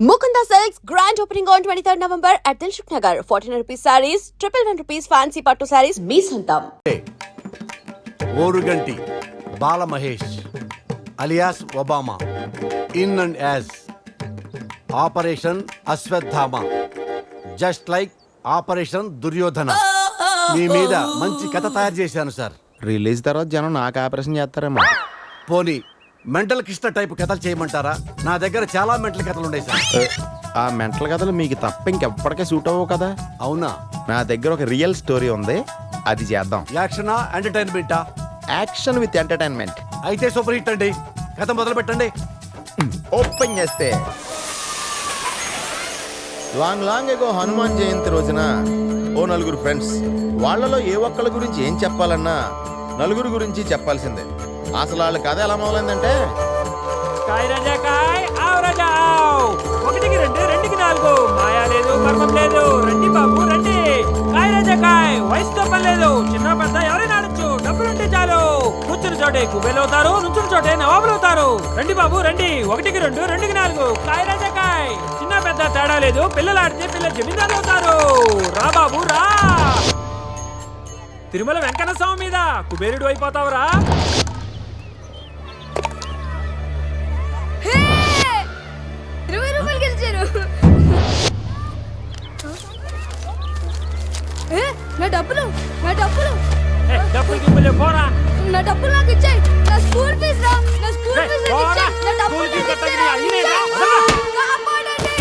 Mukunda Silks grand opening on 23rd November at Dilshuk Nagar. 1400 rupees sarees, 111 rupees fancy pattu sarees, me santam. Oruganti, Bala Mahesh, alias Obama, in and as Operation Ashwadhama, just like Operation Duryodhana. మీ మీద మంచి కథ తయారు చేశాను sir. Release తర్వాత జనం నాకు operation చేస్తారేమో. పోనీ మెంటల్ కృష్ణ టైప్ కథలు చేయమంటారా? నా దగ్గర చాలా మెంటల్ కథలు ఉన్నాయి సార్. ఆ మెంటల్ కథలు మీకు తప్ప ఇంకెప్పటికే సూట్ అవ్వవు కదా. అవునా? నా దగ్గర ఒక రియల్ స్టోరీ ఉంది, అది చేద్దాం. యాక్షనా ఎంటర్టైన్మెంటా? Action with entertainment. అయితే సూపర్ హిట్ అండి. కథ మొదలు పెట్టండి. ఓపెన్ చేస్తే లాంగ్ ఎగో హనుమాన్ జయంతి రోజున ఓ నలుగురు ఫ్రెండ్స్, వాళ్ళలో ఏ ఒక్కళ్ళ గురించి ఏం చెప్పాలన్నా నలుగురు గురించి చెప్పాల్సిందే. అసలు వాళ్ళ కథ ఎలా మొదలైందంటే, కాయ్ రాజా కాయ్, ఆవ్ రాజా ఆవ్, 1కి 2 2కి 4, మాయా లేదు మర్మం లేదు, రండి బాబు రండి. కాయ్ రాజా కాయ్, వయసుతో పని లేదు, చిన్న పెద్ద ఎవరైనా ఆడొచ్చు, డబ్బులుంటే చాలు. కూర్చుని చోటే కుబేలు అవుతారు, నుంచుని చోటే నవాబులు అవుతారు. రండి బాబు రండి, 1కి 2 2కి 4, కాయ్ రాజా కాయ్. చిన్న పెద్ద తేడా లేదు, పిల్లలు ఆడితే పిల్ల జమీందారు అవుతారు. రా బాబు రా. తిరుమల వెంకన్న స్వామి మీద కుబేరుడు అయిపోతావురా. డబ్బులు పోరా. నా డబ్బులు నాకు ఇచ్చేయ్. నా స్కూల్ ఫీజు రా, నా స్కూల్ ఫీజు ఇచ్చేయ్. నా డబ్బులు ఇచ్చేయ్. కాపాడండి.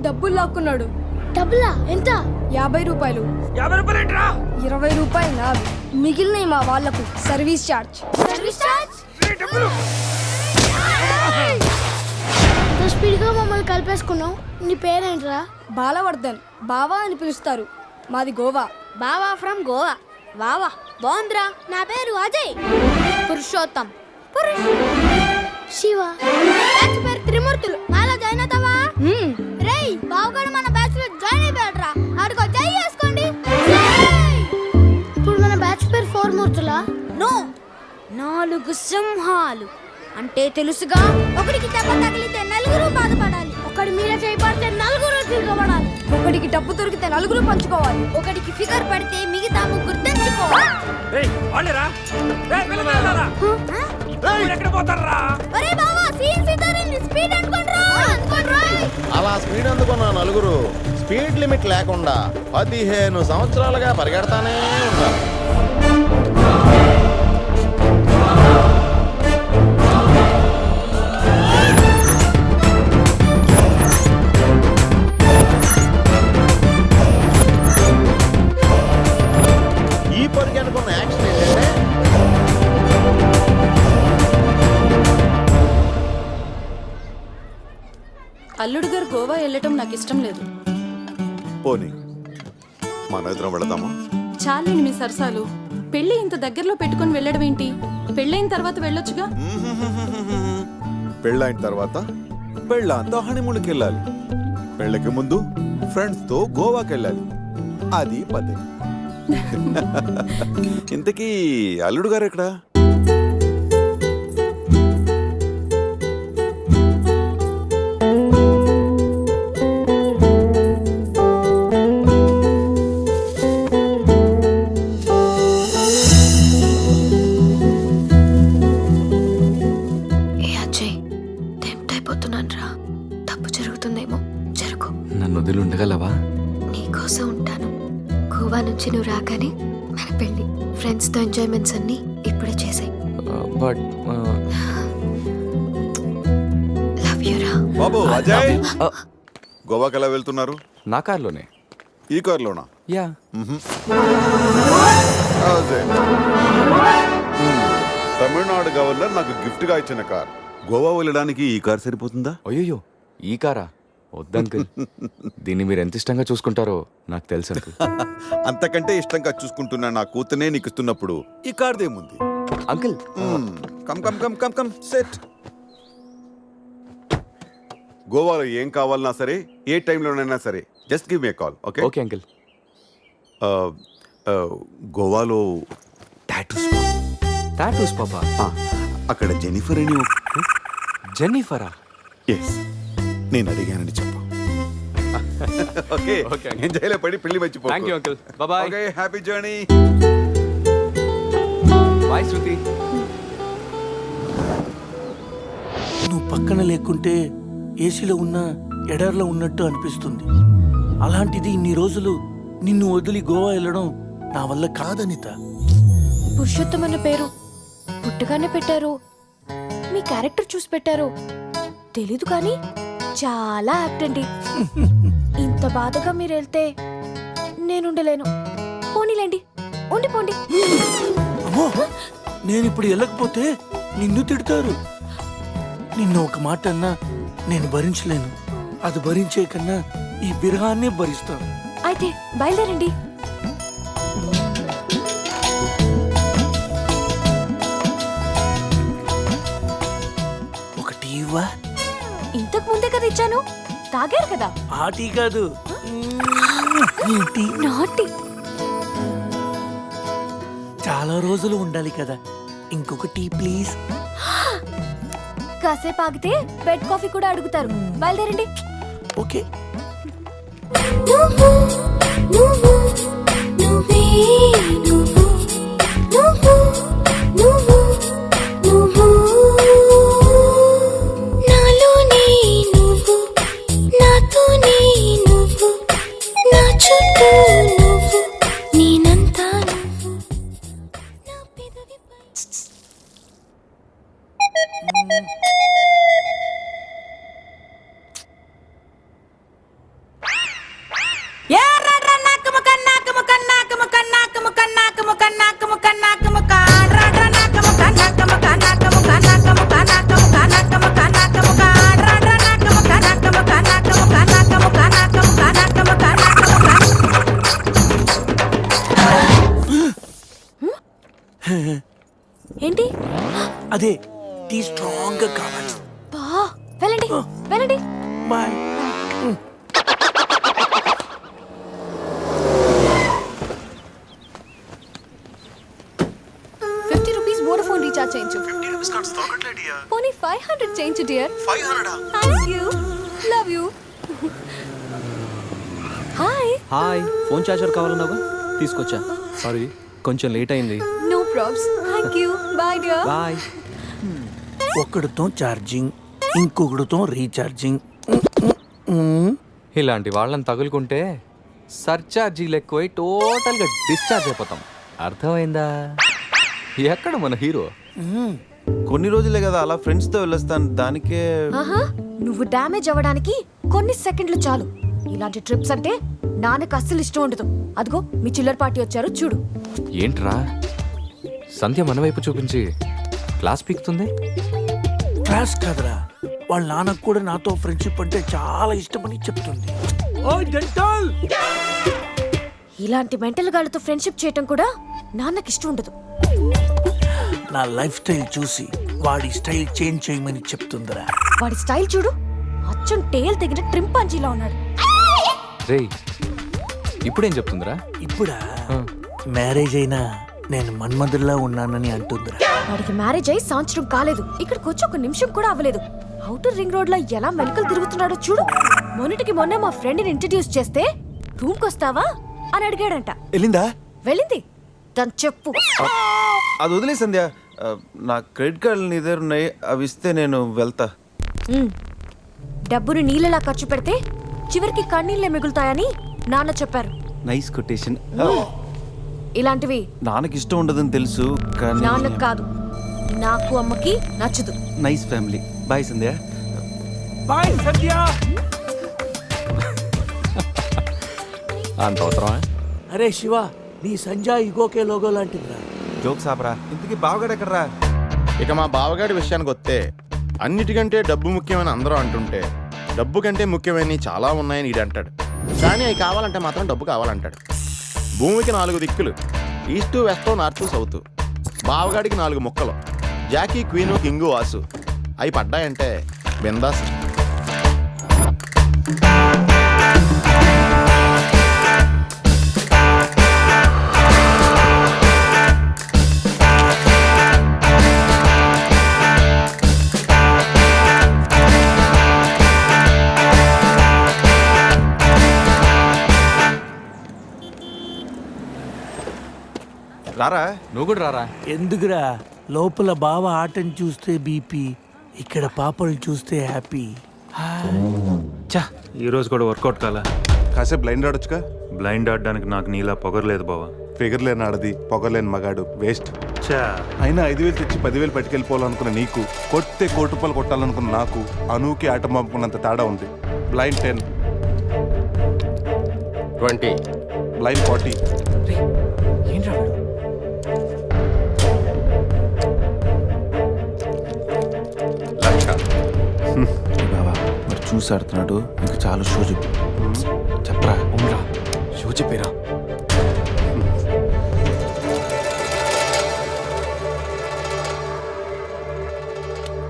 డబ్బులు లాక్కున్నాడు. డబ్బులా? ఎంత? 50 రూపాయలు. 50 రూపాయలు ఏంట్రా? 20 రూపాయలు నావి, మిగిలినవి మా వాళ్ళకు సర్వీస్ ఛార్జ్. Service charge? డబ్బులు. ఇంత స్పీడ్గా మమ్మల్ని కలిపేసుకున్నావు. నీ పేరేంట్రా? బాలవర్ధన్, బావా అని పిలుస్తారు. మాది గోవా. బావా ఫ్రమ్ గోవా. వావా బాగుందిరా. నా పేరు అజయ్. పురుషోత్తం. శివ. బ్యాచ్ పేరు త్రిమూర్తులు. నాలో జాయిన్ అవుతావా? రేయ్ బావగాడు మన బ్యాచ్ లో జాయిన్ అయిపోయాడురా. ఆడుకో జై చేసుకోండి. ఇప్పుడు మన బ్యాచ్ పేరు 4 మూర్తులా? నో, 4 సింహాలు అంటే తెలుసుగా. ఒకడికి దెబ్బ తగిలితే నలుగురు బాధపడాలి. ఒకడి మీద చేయబడితే నలుగురు తిరగబడాలి. ఒకడికి డబ్బు దొరికితే నలుగురు పంచుకోవాలి. ఒకడికి ఫిగర్ పడితే మిగతా ముగ్గురు తెంచుకోవాలి. రేయ్ వాళ్ళేరా. రేయ్ పిల్లలారా. ఎక్కడ పోతారా? ఒరే బావా, సీన్ సితారిని స్పీడ్ అనుకోండ్రా. అలా స్పీడ్ అందుకున్న నలుగురు స్పీడ్ లిమిట్ లేకుండా 15 సంవత్సరాలుగా పరిగెడతానే ఉన్నారు. ఈ పరిగె అనుకున్న యాక్షన్ ఏంటంటే, అల్లుడు గారు గోవా వెళ్ళటం నాకు ఇష్టం లేదు. పోనీ మన ఇద్దరం వెళదామా? చాలండి మీ సరసాలు. పెళ్లి ఇంత దగ్గరలో పెట్టుకుని వెళ్ళడం ఏంటి? పెళ్ళైన తర్వాత వెళ్ళొచ్చుగా. పెళ్ళైన తర్వాత పెళ్ళంతా హనీమూన్కి వెళ్ళాలి. పెళ్ళకి ముందు ఫ్రెండ్స్ తో గోవాకి వెళ్ళాలి. అది పద్ధతి. ఇంతకీ అల్లుడు గారు ఎక్కడా? నన్ను వదిలి ఉండగలవా? నీకోసం ఉంటాను. గోవా నుంచి నువ్వు రాగానే మన పెళ్లి, ఫ్రెండ్స్ తో ఎంజాయ్మెంట్స్ అన్ని ఇప్పుడే చేసాయి. బట్ లవ్ యు రా. బాబు అజయ్, గోవాకి ఎలా వెళ్తున్నారు? నా కార్లోనే. ఈ కార్లోనా? యా. అజయ్, తమిళనాడు గవర్నర్ నాకు గిఫ్ట్ గా ఇచ్చిన కార్. గోవా వెళ్ళడానికి ఈ కార్ సరిపోతుందా? అయ్యో, ఈ కారా? వద్దు అంకుల్. దీన్ని మీరు ఎంత ఇష్టంగా చూసుకుంటారో నాకు తెలుసు అంకుల్. అంతకంటే ఇష్టంగా చూసుకుంటున్నా నా కూతునే నీకు ఇస్తున్నప్పుడు ఈ కార్దేముంది. Uncle come come come come come set. గోవాలో ఏం కావాలన్నా సరే, ఏ టైంలోనైనా సరే, just give me call. Okay okay uncle. గోవాలో టాటూస్. టాటూస్ పాపా. అక్కడ జెనిఫర్ అని జెన్నిఫరా? ఎస్, నేను అడిగానని చెప్పు. Okay okay. ఎంజాయ్లో పడి పెళ్లి మర్చిపో. Thank you uncle. Bye. Okay, happy journey. Bye Shruti. నువ్వు పక్కన లేకుంటే ఏసీలో ఉన్న ఎడార్లో ఉన్నట్టు అనిపిస్తుంది. అలాంటిది ఇన్ని రోజులు నిన్ను వదిలి గోవా వెళ్ళడం నా వల్ల కాదనిత. పురుషోత్తం అన్న పేరు పుట్టగానే పెట్టారు, మీ క్యారెక్టర్ చూసి పెట్టారు తెలీదు కానీ చాలా యాక్ట్ అండి. ఇంత బాధగా మీరు వెళ్తే నేనుండలేను. పోనీలేండి, ఉండిపోండి. అమ్మో, నేను ఇప్పుడు వెళ్ళకపోతే నిన్ను తిడతారు. నిన్ను ఒక మాట అన్నా నేను భరించలేను. అది భరించే కన్నా ఈ విరహాన్నే భరిస్తాను. అయితే బయలుదేరండి. ఒక టీవా? ఇంతకు ముందే కదా ఇచ్చాను, తాగారు కదా. ఆ టీ కాదు, ఈ టీ. నాటి చాలా రోజులు ఉండాలి కదా, ఇంకొక టీ ప్లీజ్. కాసేపు ఆగితే బెడ్ కాఫీ కూడా అడుగుతారు. బయలుదేరండి. ఓకే. ఏంటి? అదే టీ స్ట్రాంగ్ గా కావాలి. వెళ్ళండి వెళ్ళండి. బాయ్. 50 rupees Vodafone recharge చేయించు. పోనీ 500 చేయించు dear. 500? Thank you, love you. Hi. Hi, phone charger కావాలన్నావా? తీసుకొచ్చా. సారీ, కొంచెం లేట్ అయింది. No probs. Thank you. Bye dear. Bye. ఒకడితో ఛార్జింగ్, ఇంకొకడితో రీఛార్జింగ్. ఇలాంటి వాళ్ళని తగులుకుంటే సర్చార్జీలు ఎక్కువై టోటల్గా డిశ్చార్జ్ అయిపోతాం. అర్థమైందా? ఎక్కడ మన హీరో? కొన్ని రోజులే కదా అలా ఫ్రెండ్స్తో వెళ్ళొస్తాను, దానికే. ఆహా, నువ్వు డ్యామేజ్ అవ్వడానికి కొన్ని సెకండ్లు చాలు. ఇలాంటి ట్రిప్స్ అంటే నాన్నకు అస్సలు ఇష్టం ఉండదు. అదిగో మీ చిల్లర పార్టీ వచ్చారు చూడు. ఏంట్రా సంధ్య మన వైపు చూపించి క్లాస్ పీకుతుంది? క్లాస్ కాదురా, వాళ్ళ నాన్నకు కూడా నాతో ఫ్రెండ్షిప్ అంటే చాలా ఇష్టమని చెప్తుంది. ఇలాంటి మెంటల్ గాళ్ళతో ఫ్రెండ్షిప్ చేయటం కూడా నాన్నకి ఇష్టం ఉండదు. నా లైఫ్ స్టైల్ చూసి వాడి స్టైల్ చేంజ్ చేయమని చెప్తుందిరా. వాడి స్టైల్ చూడు, అచ్చం టేల్ తెగిన ట్రింపాంజీలా ఉన్నాడు. రేయ్, ఇప్పుడేం చెప్తుందిరా? ఇప్పుడా? మ్యారేజ్ అయినా నేను మన్మధుల్లా ఉన్నానని అంటుందిరా. వాడికి మ్యారేజ్ అయి సంవత్సరం కాలేదు, ఇక్కడికి వచ్చి ఒక నిమిషం కూడా అవ్వలేదు. అవుటర్ రింగ్ రోడ్ లో ఎలా మెలకలు తిరుగుతున్నాడో చూడు. మొన్నటికి మొన్న మా ఫ్రెండ్ ని ఇంట్రడ్యూస్ చేస్తే రూమ్ కొస్తావా అని అడిగాడంట. వెళ్ళిందా? వెళ్ళింది. దాని చెప్పు. అది వదిలే సంధ్య, నా క్రెడిట్ కార్డులు నీ దగ్గర ఉన్నాయి, అవి ఇస్తే నేను వెళ్తా. డబ్బుని నీళ్ళలా ఖర్చు పెడితే చివరికి కన్నీళ్ళే మిగులుతాయని నాన్న చెప్పారు. Nice quotation. ఇలాంటివి నాన్నకి ఇష్టం ఉండదని తెలుసు కానీ. నాన్నకు కాదు, నాకు అమ్మకి నచ్చదు. Nice family. బాయ్ సంధ్య. బాయ్ సంధ్య. అంత అవసరమా? అరే శివ, నీ సంజయ్ ఇగోకే లోగో లాంటిదిరా. జోక్స్ ఆపరా. ఇంతకీ బావగాడు ఎక్కడరా? ఇక మా బావగాడి విషయానికి వస్తే అన్నిటికంటే డబ్బు ముఖ్యమని అందరూ అంటుంటే డబ్బు కంటే ముఖ్యమైనవి చాలా ఉన్నాయని ఈడు అంటాడు, కానీ అవి కావాలంటే మాత్రం డబ్బు కావాలంటాడు. భూమికి 4 దిక్కులు, ఈస్టు వెస్ట్ నార్త్ సౌత్. బావగాడికి 4 ముక్కలు, జాకీ క్వీను కింగు వాసు. అవి పడ్డాయంటే బిందాస్. రారా, నువ్వు కూడా రారా. ఎందుకురా, లోపల బావ ఆటను చూస్తే బీపీ, ఇక్కడ పాపలు చూస్తే హ్యాపీ. చా, ఈ రోజు కూడా వర్కౌట్ కాలా. కాసేపు బ్లైండ్ ఆడొచ్చుగా. బ్లైండ్ ఆడడానికి నాకు నీలా పొగరలేదు బావా. ఫిగర్ లేని ఆడది, పొగలేని మగాడు, వేస్ట్. చా, అయినా 5,000 తెచ్చి 10,000 పట్టుకెళ్ళిపోవాలనుకున్న నీకు, కొట్టే ₹1,00,00,000 కొట్టాలనుకున్న నాకు అనూకి ఆట పంపుకున్నంత తేడా ఉంది. Blind 10, 20, blind 40. ఏంట్రా వీడు? లక్ష. బాబా మరి చూసి ఆడుతున్నాడు, ఇంకా చాలా షో చెప్పు. చెప్పరా, ఉమ్రా, షో చెప్పేరా.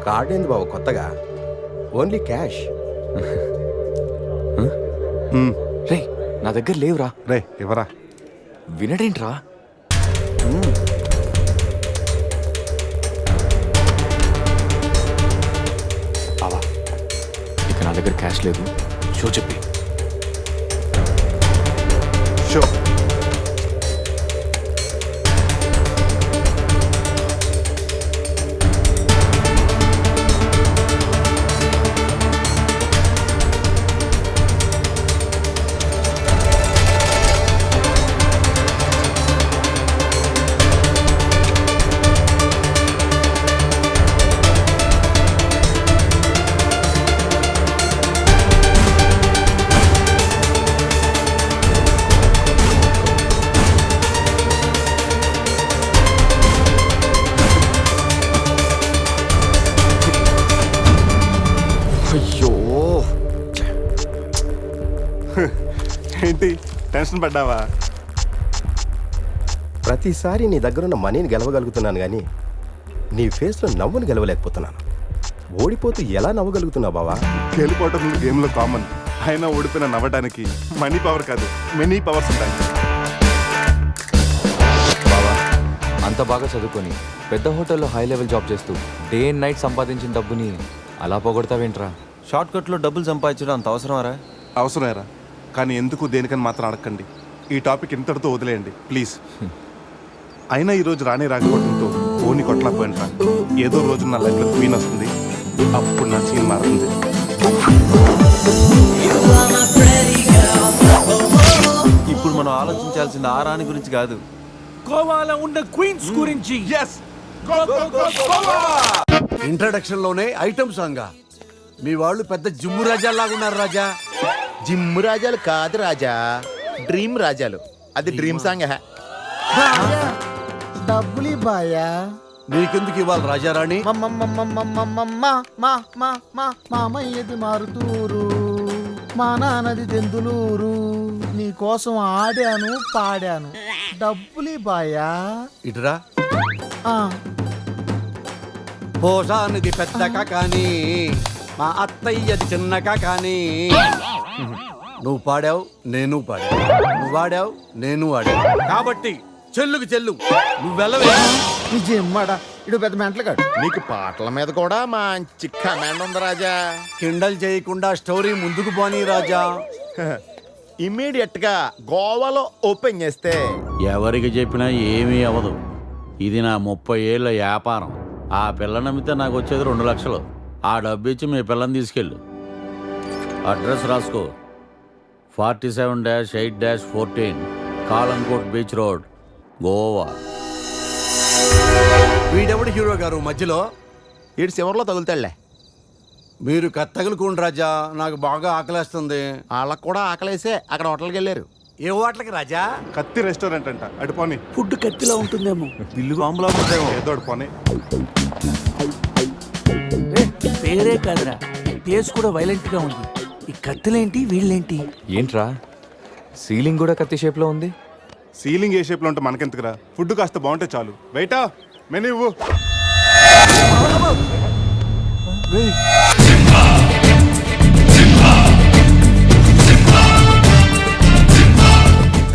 కార్డ్ ఏంది బాబు కొత్తగా? Only cash. రే, నా దగ్గర లేవురా. రే ఎవరా? వినడేంట్రా? బావా, ఇక నా దగ్గర క్యాష్ లేదు, షో చెప్పి. షో. ఏంటి టెన్షన్ పడ్డావా? ప్రతిసారి నీ దగ్గరున్న మనీని గెలవగలుగుతున్నాను కానీ నీ ఫేస్లో నవ్వుని గెలవలేకపోతున్నాను. ఓడిపోతూ ఎలా నవ్వగలుగుతున్నావు బావా? గెలిపోవటం గేమ్లో కామన్. అయినా ఓడిపోయిన నవ్వడానికి మనీ పవర్ కాదు, మెనీ పవర్స్ ఉంటాయి. బావా, అంత బాగా చదువుకొని పెద్ద హోటల్లో హై లెవెల్ జాబ్ చేస్తూ డే అండ్ నైట్ సంపాదించిన డబ్బుని అలా పోగొడతావేంట్రా? షార్ట్ కట్లో డబ్బులు సంపాదించడం అంత అవసరమారా? అవసరమేరా, కానీ ఎందుకు దేనికని మాత్రం అడగండి. ఈ టాపిక్ ఇంతటితో వదిలేయండి ప్లీజ్. అయినా ఈరోజు రానే రాకపోవడంతో ఫోన్ని కొట్టలేకపోయినరా. ఏదో రోజు నా లైఫ్లో క్వీన్ వస్తుంది, అప్పుడు నా సీన్ మారుతుంది. ఇప్పుడు మనం ఆలోచించాల్సింది ఆ రాణి గురించి కాదు, గోవాలో ఉన్న క్వీన్స్ గురించి. ఇంట్రడక్షన్ లోనే ఐటమ్ సాంగ్. మీ వాళ్ళు పెద్ద జిమ్ము రాజాలాగా ఉన్నారు రాజా. జిమ్ రాజాలు కాదు రాజా, డ్రీమ్ రాజాలు. అది డ్రీమ్ సాంగ్. డబ్బులి బాయా. నీకెందుకు ఇవ్వాలి రాజారాణి? మామయ్యది మారుతూరు, మా నాన్నది దెందులూరు, నీ కోసం ఆడాను పాడాను, డబ్బులి బాయా. ఇటురా. పోసానిది పెద్దక కానీ మా అత్తయ్యది చిన్నక కానీ. నువ్వు పాడావు, నేను పాడావు. నువ్వు వాడావు, నేను వాడావు. కాబట్టి చెల్లుకు చెల్లు, నువ్వు వెళ్ళవే. నిజమ్మడా, ఇడు పెద్ద మెంటలు కాడు. నీకు పాటల మీద కూడా మంచి కమాండ్ ఉంది రాజా. కిండల్ చేయకుండా స్టోరీ ముందుకు పోనీ రాజా. ఇమ్మీడియట్ గా గోవాలో ఓపెన్ చేస్తే ఎవరికి చెప్పినా ఏమీ అవ్వదు. ఇది నా 30 ఏళ్ళ వ్యాపారం. ఆ పిల్ల నమ్మితే నాకు వచ్చేది 2 లక్షలు. ఆ డబ్బు ఇచ్చి మీ పిల్లని తీసుకెళ్ళు. అడ్రస్ రాసుకో, 47-8-14 కాలంకోట్ బీచ్ రోడ్, గోవా. వీడెవడు హీరో గారు మధ్యలో? ఇటు చివరిలో తగులుతాడులే. మీరు కత్తగులుకోండి రాజా, నాకు బాగా ఆకలేస్తుంది. వాళ్ళకు కూడా ఆకలేసే అక్కడ హోటల్కి వెళ్ళారు. ఏ హోటల్కి రాజా? కత్తి రెస్టారెంట్ అంట, అడుపోని. ఫుడ్ కత్తిలా ఉంటుందేమో. బిల్లు బాంబులా ఉంటుందేమో, ఏదో అడుపోని. పేరే కాదురా, ప్లేస్ కూడా వైలెంట్ గా ఉంది. ఈ కత్తులేంటి వీళ్ళేంటి? ఏంట్రా సీలింగ్ కూడా కత్తి షేప్లో ఉంది? సీలింగ్ ఏ షేప్లో ఉంటే మనకెందుకురా, ఫుడ్ కాస్త బాగుంటే చాలు. బయట మెనూ ఇవ్వు.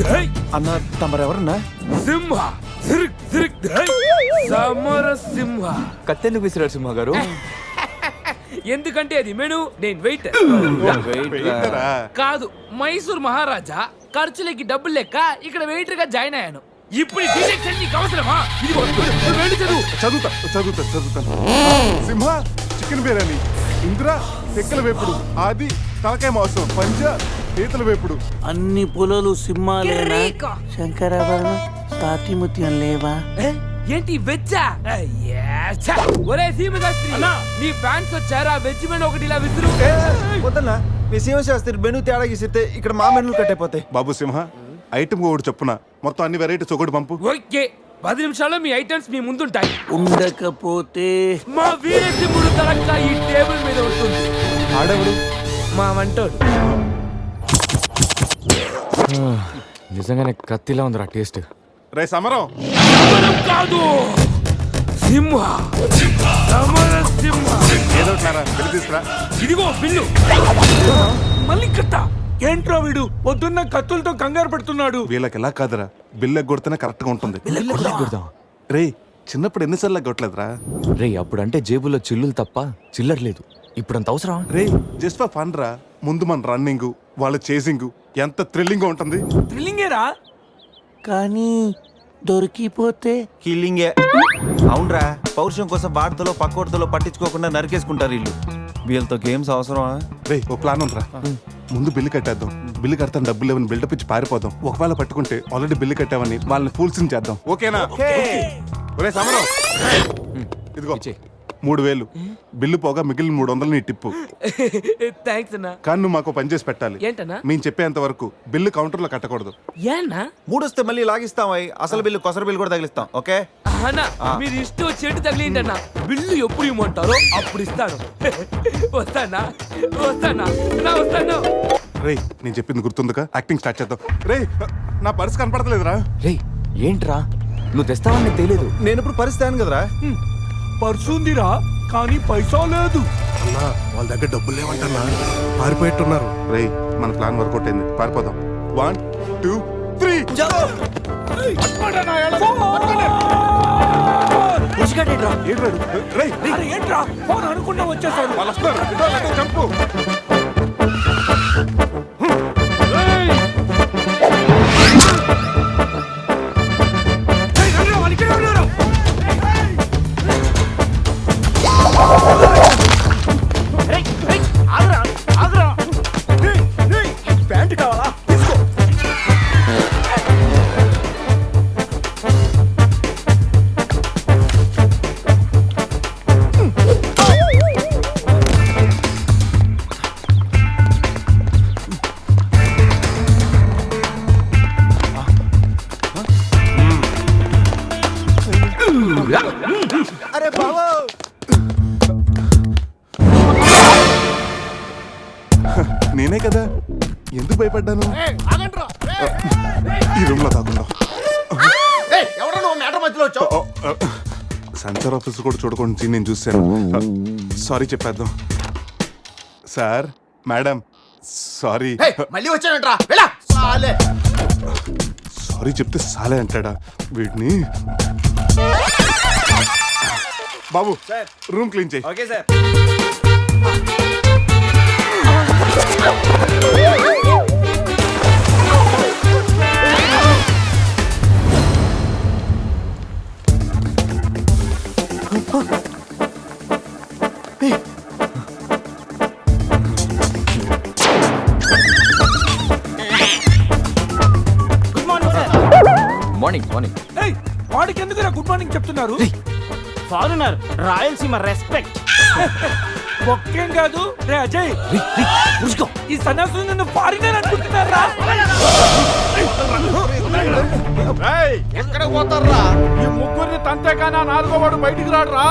రేయ్, అన్న తమరెవరన్నా? సింహ సిరిక్ సిరిక్ సమర సింహ. కత్తెందుకు విసిరాడు సింహ గారు? ఎందుకంటే అది మెను, నేను వెయిటర్ వెయిటరా? కాదు, మైసూర్ మహారాజా ఖర్చులకి డబ్బులు లెక్క ఇక్కడ వెయిటర్ గా జాయిన్ అయ్యాను. ఇప్పుడు ఈ డీటెయిల్స్ నీకు అవసరమా? ఇదిగో, వెళ్ళి చదువు. చదువుతాను. సింహ చికెన్ బిర్యానీ, ఇంద్ర తెక్కల వేపుడు, ఆది తలకాయ మాంసం, పంజ పీతల వేపుడు. అన్ని పొలాలు సింహాలేనా? కిరీకా. శంకరాభరణం తాతిముత్యం లేవా? ఏంటి వెజ్జా? ఒరే సీమశాస్త్రి, నీ ఫ్యాన్స్ వచ్చారా? వెజ్ మెను ఒకటి ఇలా విసురు. వద్దన్నా, మీ సీమశాస్త్రి మెను తేడా గీసితే ఇక్కడ మా మెనూలు కట్టయిపోతాయి. బాబు సింహ, ఐటమ్ ఒకటి చెప్పున మొత్తం అన్ని వెరైటీస్ ఒకటి పంపు. ఓకే, 10 నిమిషాల్లో మీ ఐటమ్స్ మీ ముందుంటాయి. ఉండకపోతే మా వీరసింహుడు తలక్క ఈ టేబుల్ మీద ఉంటుంది. ఆడెవడు? మా వంటోడు. నిజంగానే కత్తిలా ఉందిరా టేస్ట్. రే సమరం, సమరం కాదు, సింహ, సమర సింహ. ఏదో బిల్లు తీసుకురా. ఇదిగో బిల్లు. మళ్ళీ కట్ట. ఏంట్రా వీడు పొద్దున్న కత్తులతో కంగారు పెడుతున్నాడు? వీళ్ళకి ఎలా కాదురా, బిల్లు ఎగ్గొడితేనే కరెక్ట్ గా ఉంటుంది. కొడదాం. రే చిన్నప్పుడు ఎన్నిసార్లు ఎగ్గొట్టలేదురా? రే అప్పుడంటే జేబులో చిల్లులు తప్ప చిల్లర లేదు. ఇప్పుడంత అవసరం? రే జస్ట్ ఫర్ ఫన్ రా. ముందు మన రన్నింగ్, వాళ్ళ చేసింగ్ ఎంత థ్రిల్లింగ్ గా ఉంటుంది. థ్రిల్లింగేరా, కానీ దొరికిపోతే కిల్లింగే. అవునరా, పౌరుషం కోసం వార్తలో పక్కోటితో పట్టించుకోకుండా నరికేసుకుంటారు వీళ్ళు. వీళ్ళతో గేమ్స్ అవసరమా? రే ఓ ప్లాన్ ఉందిరా. ముందు బిల్లు కట్టేద్దాం. బిల్లు కడతాను డబ్బులు లేవని బిల్డప్ ఇచ్చి పారిపోదాం. ఒకవేళ పట్టుకుంటే ఆల్రెడీ బిల్లు కట్టామని వాళ్ళని ఫూల్సింగ్ చేద్దాం. ఓకేనా? ఒరే సమరం, ఇదిగో 3000 బిల్లు పోగా మిగిలిన 300 నీ టిప్పు. థ్యాంక్స్ అన్నా. కానీ నువ్వు మాకు పని చేసి పెట్టాలి. ఏంటన్నా? మేము చెప్పేంత వరకు బిల్లు కౌంటర్ లో కట్టకూడదు. ఏన్నా? 3 వస్తే మళ్ళీ లాగిస్తాం. అసలు బిల్లు కొసర బిల్లు కూడా తగిలిస్తాం. ఓకే అన్నా, మీరు ఇష్టం వచ్చేట్టు తగిలిండి అన్న. బిల్లు ఎప్పుడు ఇమ్మంటారో అప్పుడు ఇస్తాను. వస్తానా వస్తాను. రే నేను చెప్పింది గుర్తుందిగా? యాక్టింగ్ స్టార్ట్ చేద్దాం. రే నా పర్స్ కనపడతలేదురా. రే ఏంట్రా నువ్వు తెస్తావని నీకు తెలియదు. నేను ఇప్పుడు పరిస్థితి కదరా. పర్సుందిరా కానీ పైసా లేదు. వాళ్ళ దగ్గర డబ్బులు లేవంటన్నా, పారిపోయేట్టున్నారు. రే మన ప్లాన్ వర్కౌట్ అయింది, పారిపోదాం. 1 2 3 ఏంట్రా ఫోన్ అనుకున్నా వచ్చేసాడు. వాళ్ళు వస్తున్నారు. ఇదో లేదో చంపు. ప్యాంట్ కావాలా? అరే బాబు, నేనే కదా, ఎందుకు భయపడ్డాను? ఈ రూమ్ లో కాకుండా సెన్సార్ ఆఫీస్ కూడా చూడకుండా నేను చూశాను. సారీ చెప్పేద్దాం. Sir madam sorry. మళ్ళీ వచ్చానంట్రా. సారీ చెప్తే సాలే అంటాడా వీడిని? బాబు రూమ్ క్లీన్ చేయి. Okay sir. మార్నింగ్ వాడికి ఎందుకు గుడ్ మార్నింగ్ చెప్తున్నారు? Foreigner, Rayalaseema respect. ఒక్కేం కాదు రే అజయ్, ఈ సన్యాసులు నన్ను ఫారినర్ అనుకుంటున్నారా? ఎక్కడ పోతారా? ఈ ముగ్గురిని తంతే కానా 4వ వాడు బయటికి రాడురా.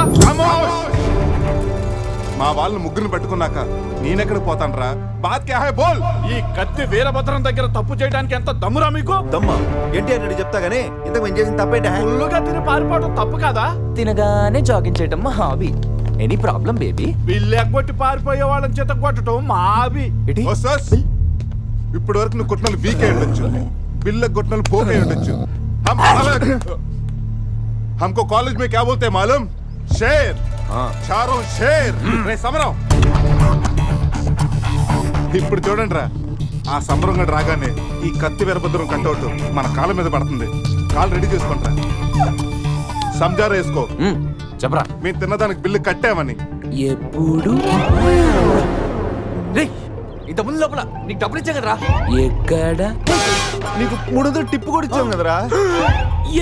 మా వాళ్ళని ముగ్గురిని పెట్టుకున్నాక నేనెక్కడ పోతానరా? బాత్ క్యా హై బోల్. ఈ కత్తి వీరభద్రం దగ్గర తప్పు చేయడానికి ఎంత దమ్మురా మీకు? దమ్మా ఎన్టీఆర్ రెడ్డి చెప్తా గానీ ఇంతకు మేము చేసిన తప్పేంటే? ఫుల్లుగా తిని పారిపోవడం తప్పు కాదా? తినగానే జాగింగ్ చేయటం మా hobby. Any problem baby? Bill ఎగ్గొట్టి పారిపోయే వాళ్ళని చేత కొట్టడం మా హాబీ. ఇప్పటి వరకు నువ్వు కొట్టినలు వీక్ అయి ఉండొచ్చు, బిల్ల కొట్టినలు పోక్ అయి ఉండొచ్చు. हमको कॉलेज में क्या बोलते हैं मालूम? शेर. चारों शेर. రే సమరం. ఇప్పుడు చూడండి రా, ఆ సమరం గడు రాగానే ఈ కత్తి వీరభద్రం కట్అవుట్ మన కాళ్ళ మీద పడుతుంది. కాళ్ళు రెడీ చేసుకుంటా. సంజారా వేసుకో. చెప్పరా. మేము తిన్నదానికి బిల్లు కట్టామని. ఎప్పుడు ఇంత ముందు లోపల నీకు డబ్బులు ఇచ్చా కదరా? ఎక్కడ? నీకు 300 టిప్పు కూడా ఇచ్చాం కదరా?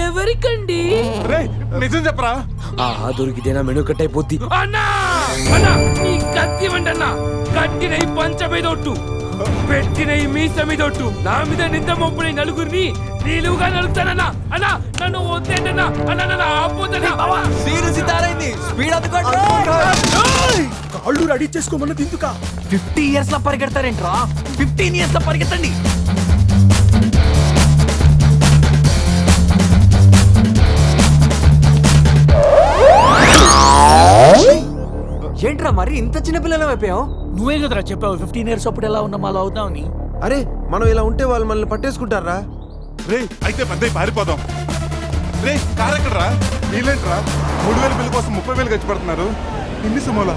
ఎవరికండి? రే నిజం చెప్పరా? ఆహా దొరికితేనా మెనూ కట్ అయిపోద్ది. అన్నా అన్నా నీ కత్తి వంటన్నా, కట్టిన ఈ పంచ మీదొట్టు, పెట్టిన ఈ మీస మీదొట్టు, నా మీద నింద మొప్పుని నలుగురిని నీలుగా నలుగుతానన్నా. అన్నా నన్ను వద్దేంటన్నా, అన్నా నన్ను ఆపోతన్నా. స్పీడ్ కాళ్ళు రెడీ చేసుకోమన్నది ఎందుకా? 50 years లో పరిగెడతారేంట్రా? 15 years లో పరిగెత్తండి. ఏంట్రా మరి ఇంత చిన్న పిల్లలు అయిపోయావు? నువ్వే కదరా చెప్పావు 15 years అప్పుడు ఎలా ఉన్నాం అలా అవుతామని. అరే మనం ఇలా ఉంటే వాళ్ళు మనల్ని పట్టేసుకుంటారా? రే అయితే పెద్ద పారిపోదాం. రే కారు ఎక్కడరా? వీలేంట్రా 3000 బిల్లు కోసం 30,000 ఖర్చు పెడుతున్నారు. ఎన్ని సమోలా?